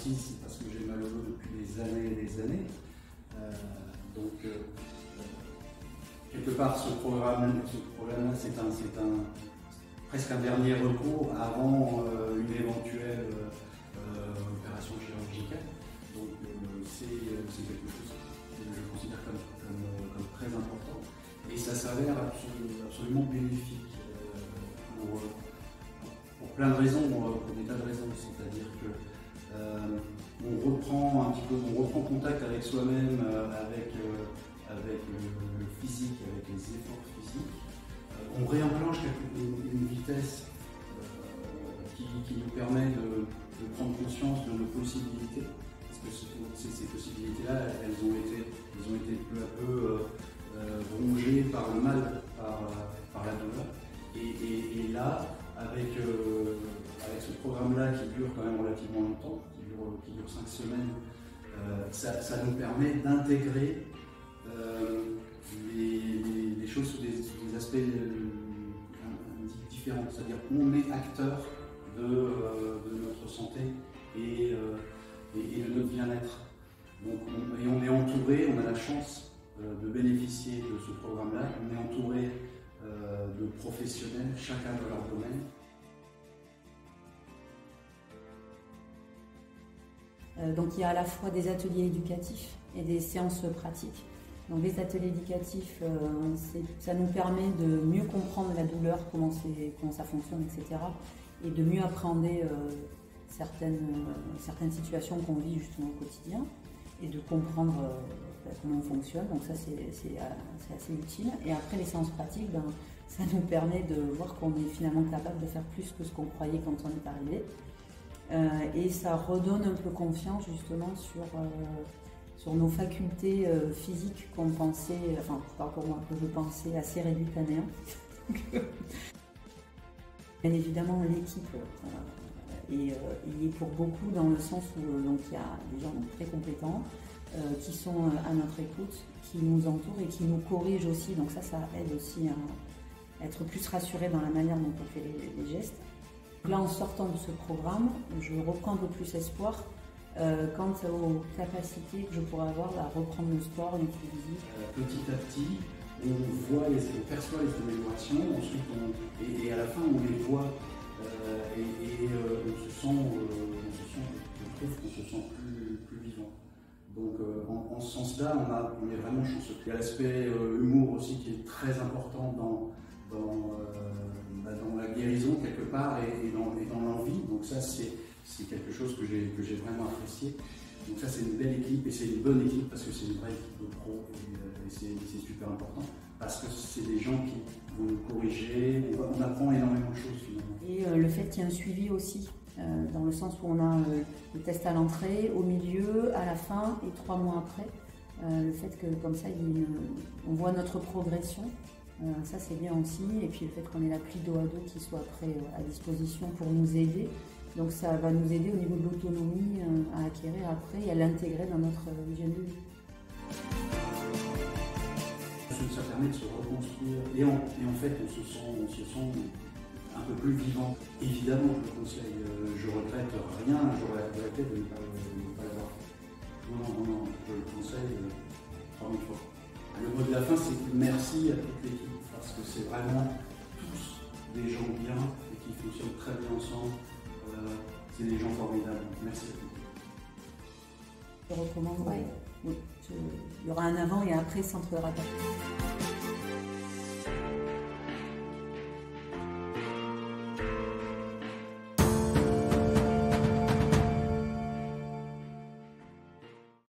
précise, c'est parce que j'ai mal au dos depuis des années et des années. Quelque part, ce programme-là, c'est presque un dernier recours avant une éventuelle opération chirurgicale. Donc c'est quelque chose que je considère comme très important. Et ça s'avère absolument bénéfique pour plein de raisons, pour des tas de raisons. C'est-à-dire que on reprend contact avec soi-même, avec le physique, avec les efforts physiques. On réenclenche une vitesse qui nous permet de prendre conscience de nos possibilités. Parce que ces possibilités-là, elles ont été peu à peu rongées par le mal, par la douleur. Et là, avec ce programme-là qui dure quand même relativement longtemps, qui dure 5 semaines, ça nous permet d'intégrer les choses sous des aspects différents. C'est-à-dire qu'on est acteur de notre santé et de notre bien-être. Et on est entouré, on a la chance de bénéficier de ce programme-là. On est entouré de professionnels, chacun dans leur domaine. Donc il y a à la fois des ateliers éducatifs et des séances pratiques. Donc les ateliers éducatifs, ça nous permet de mieux comprendre la douleur, comment ça fonctionne, etc. Et de mieux appréhender certaines situations qu'on vit justement au quotidien et de comprendre comment on fonctionne. Donc ça c'est assez utile. Et après les séances pratiques, ça nous permet de voir qu'on est finalement capable de faire plus que ce qu'on croyait quand on est arrivé. Et ça redonne un peu confiance justement sur nos facultés physiques qu'on pensait, enfin pas pour moi, que je pensais assez réduites à néant. Bien évidemment l'équipe est pour beaucoup dans le sens où donc, il y a des gens très compétents qui sont à notre écoute, qui nous entourent et qui nous corrigent aussi, donc ça aide aussi à être plus rassuré dans la manière dont on fait les gestes. Là, en sortant de ce programme, je reprends un peu plus espoir quant aux capacités que je pourrais avoir à reprendre le sport, l'activité physique. Petit à petit, on perçoit les améliorations, ensuite et à la fin on les voit et on se sent, je trouve qu'on se sent plus vivant. Donc en ce sens-là, on est vraiment chanceux. Il y a l'aspect humour aussi qui est très important dans la guérison quelque part et dans l'envie. Donc ça c'est quelque chose que j'ai vraiment apprécié. Donc ça c'est une belle équipe et c'est une bonne équipe parce que c'est une vraie équipe de pro et c'est super important parce que c'est des gens qui vont nous corriger, on apprend énormément de choses finalement. Et le fait qu'il y ait un suivi aussi, dans le sens où on a le test à l'entrée, au milieu, à la fin et 3 mois après. Le fait que comme ça on voit notre progression. Ça c'est bien aussi, et puis le fait qu'on ait l'appli dos à dos qui soit après à disposition pour nous aider, donc ça va nous aider au niveau de l'autonomie à acquérir après et à l'intégrer dans notre hygiène de vie. Ça permet de se reconstruire et en fait on se sent un peu plus vivant. Évidemment je le conseille, je regrette rien, j'aurais regretté de ne pas l'avoir fait. Non, je le conseille 3000 fois. Le mot de la fin, c'est merci à toute l'équipe, parce que c'est vraiment tous des gens bien et qui fonctionnent très bien ensemble. C'est des gens formidables. Merci à tous. Je recommande, oui. Il y aura un avant et un après centre de rappel.